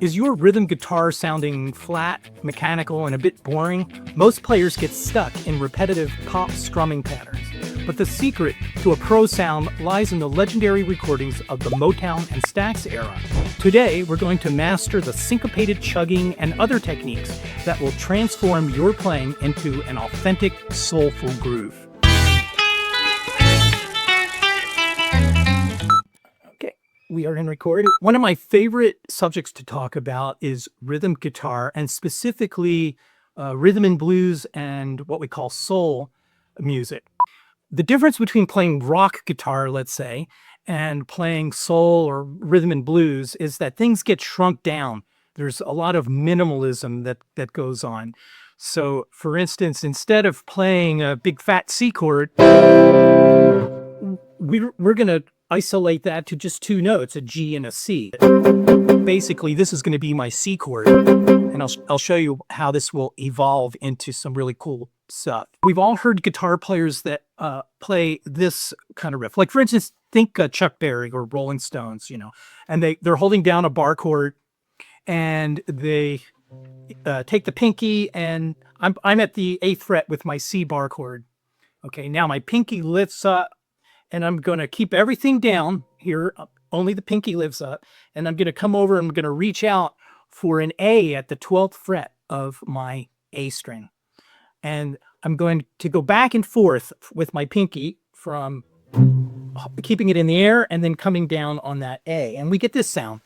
Is your rhythm guitar sounding flat, mechanical, and a bit boring? Most players get stuck in repetitive pop strumming patterns. But the secret to a pro sound lies in the legendary recordings of the Motown and Stax era. Today, we're going to master the syncopated chugging and other techniques that will transform your playing into an authentic, soulful groove. We are in record. One of my favorite subjects to talk about is rhythm guitar, and specifically rhythm and blues and what we call soul music. The difference between playing rock guitar, let's say, and playing soul or rhythm and blues is that things get shrunk down. There's a lot of minimalism that goes on. So, for instance, instead of playing a big fat C chord, we're going to isolate that to just two notes, a G and a C. Basically, this is going to be my C chord, and I'll show you how this will evolve into some really cool stuff. We've all heard guitar players that play this kind of riff. Like, for instance, think Chuck Berry or Rolling Stones, and they're holding down a bar chord, and they take the pinky, and I'm at the 8th fret with my C bar chord. Okay, now my pinky lifts up, and I'm going to keep everything down here. Only the pinky lifts up. And I'm going to come over and I'm going to reach out for an A at the 12th fret of my A string. And I'm going to go back and forth with my pinky from keeping it in the air and then coming down on that A. And we get this sound.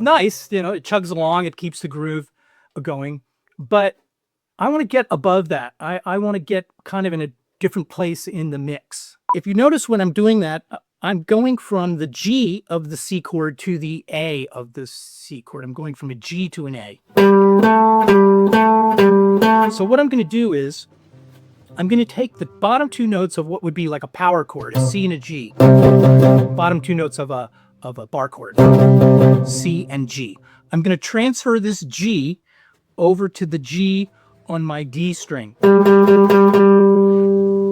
Nice, it chugs along, it keeps the groove going, but I want to get above that. I want to get kind of in a different place in the mix. If you notice when I'm doing that, I'm going from the G of the C chord to the A of the C chord. I'm going from a G to an A. So what I'm going to do is I'm going to take the bottom two notes of what would be like a power chord, a C and a G. Bottom two notes of a bar chord, C and G. I'm going to transfer this G over to the G on my D string.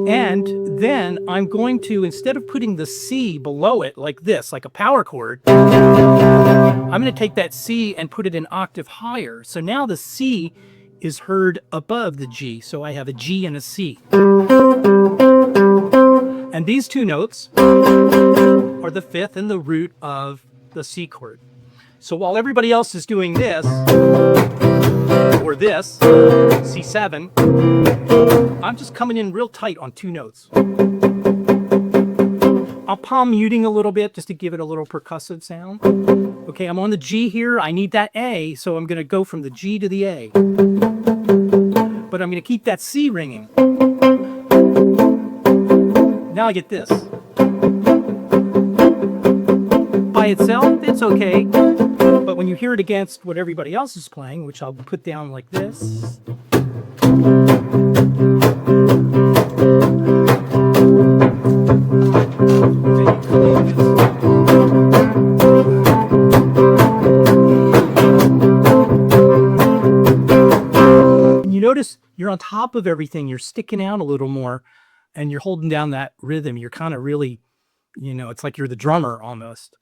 And then I'm going to, instead of putting the C below it like this, like a power chord, I'm going to take that C and put it an octave higher. So now the C is heard above the G. So I have a G and a C. And these two notes are the 5th and the root of the C chord. So while everybody else is doing this, or this, C7, I'm just coming in real tight on two notes. I'll palm muting a little bit just to give it a little percussive sound. Okay, I'm on the G here. I need that A, so I'm going to go from the G to the A. But I'm going to keep that C ringing. Now I get this. By itself, it's okay. But when you hear it against what everybody else is playing, which I'll put down like this. And you notice you're on top of everything. You're sticking out a little more. And you're holding down that rhythm. You're kind of really, it's like you're the drummer almost.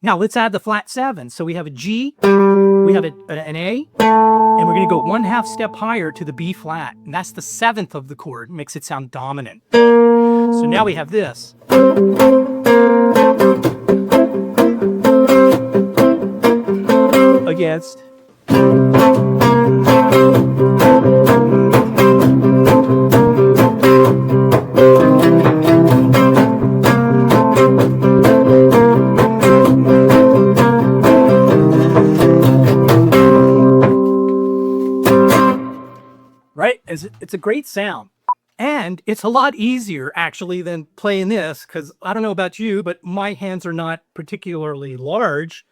Now let's add the flat 7. So we have a G, we have an A, and we're going to go 1/2 step higher to the B flat. And that's the 7th of the chord. Makes it sound dominant. So now we have this. Against. Right? It's a great sound. And it's a lot easier, actually, than playing this, because I don't know about you, but my hands are not particularly large,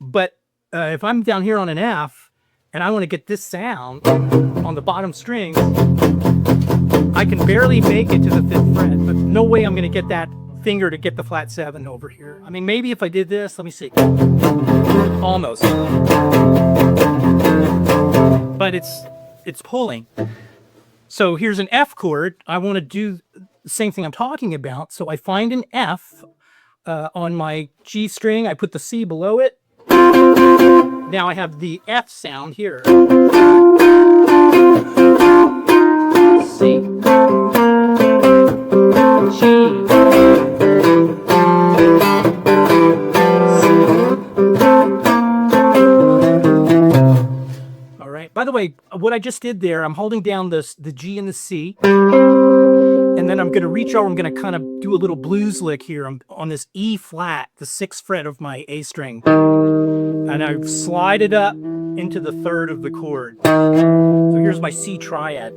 but if I'm down here on an F, and I want to get this sound on the bottom string, I can barely make it to the 5th fret, but no way I'm going to get that finger to get the flat 7 over here. I mean, maybe if I did this, let me see. Almost. But it's pulling. So here's an F chord. I want to do the same thing I'm talking about. So I find an F on my G string. I put the C below it. Now I have the F sound here. C. G. All right. By the way, what I just did there, I'm holding down the G and the C. And then I'm going to reach over, I'm going to kind of do a little blues lick here. I'm on this E flat, the 6th fret of my A string. And I slide it up into the 3rd of the chord. So here's my C triad.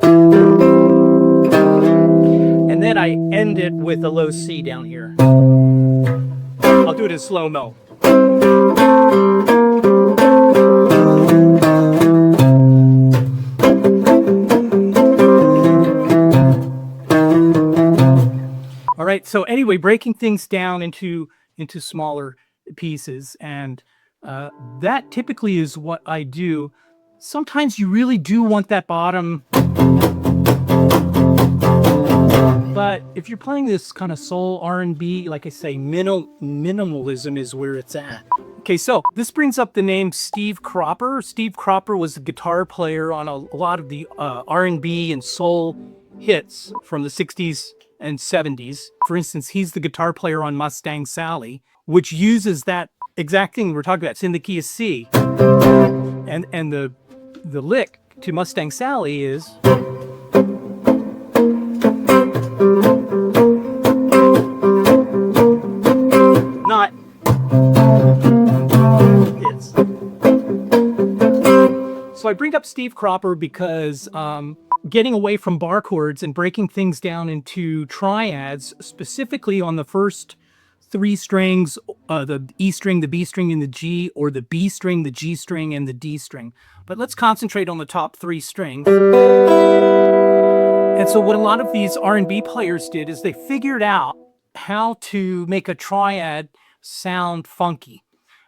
And then I end it with a low C down here. I'll do it in slow-mo. All right, so anyway, breaking things down into smaller pieces, and that typically is what I do. Sometimes you really do want that bottom, but if you're playing this kind of soul R&B, like I say, minimalism is where it's at. Okay, so this brings up the name Steve Cropper. Steve Cropper was a guitar player on a lot of the R&B and soul hits from the 60s and 70s. For instance, he's the guitar player on Mustang Sally, which uses that exact thing we're talking about. It's in the key of C. And the lick to Mustang Sally is not it's. So I bring up Steve Cropper because getting away from bar chords and breaking things down into triads, specifically on the first 3 strings, the E string, the B string, and the G, or the B string, the G string, and the D string. But let's concentrate on the top 3 strings. And so what a lot of these R&B players did is they figured out how to make a triad sound funky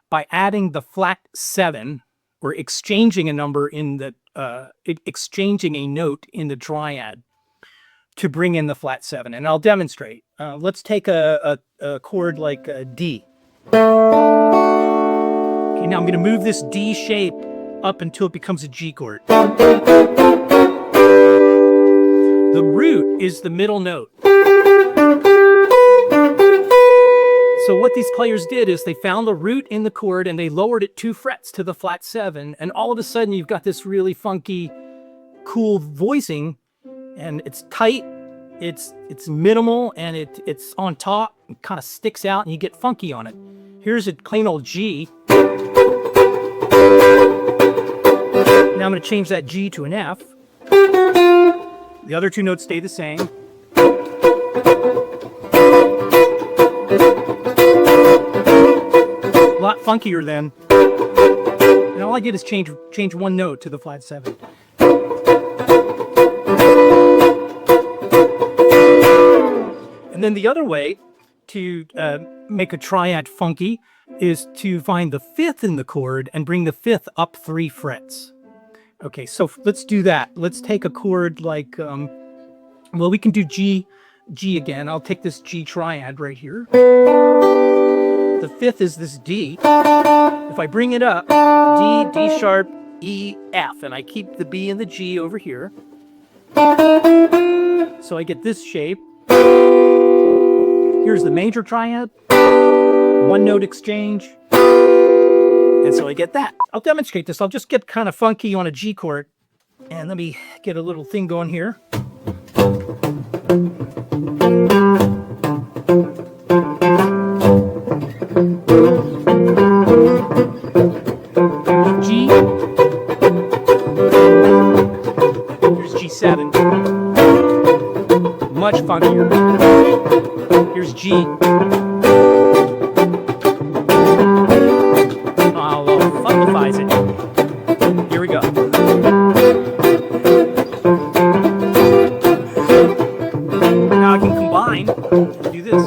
by adding the flat 7, or exchanging a number in the exchanging a note in the triad to bring in the flat 7. And I'll demonstrate. Let's take a chord like a D. Okay, now I'm going to move this D shape up until it becomes a G chord. The root is the middle note. So what these players did is they found the root in the chord and they lowered it 2 frets to the flat 7, and all of a sudden you've got this really funky, cool voicing, and it's tight, it's minimal, and it's on top, it kind of sticks out, and you get funky on it. Here's a plain old G. Now I'm going to change that G to an F. The other 2 notes stay the same. A lot funkier then. And all I did is change 1 note to the flat 7. And then the other way to make a triad funky is to find the 5th in the chord and bring the 5th up 3 frets. Okay, so let's do that. Let's take a chord like, well, we can do G again. I'll take this G triad right here. The 5th is this D. If I bring it up, D, D sharp, E, F, and I keep the B and the G over here. So I get this shape. Here's the major triad, 1 note exchange, and so I get that. I'll demonstrate this. I'll just get kind of funky on a G chord, and let me get a little thing going here. G. Here's G7. Much funkier. Here's G. Funkifies it. Here we go. fine. Do this.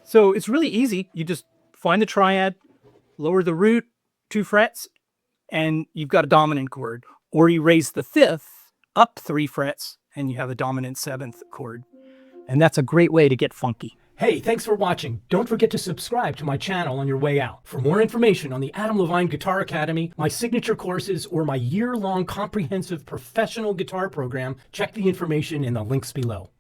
So it's really easy. You just find the triad, lower the root 2 frets, and you've got a dominant chord. Or you raise the 5th up 3 frets, and you have a dominant 7th chord. And that's a great way to get funky. Hey, thanks for watching. Don't forget to subscribe to my channel on your way out. For more information on the Adam Levine Guitar Academy, my signature courses, or my year-long comprehensive professional guitar program, check the information in the links below.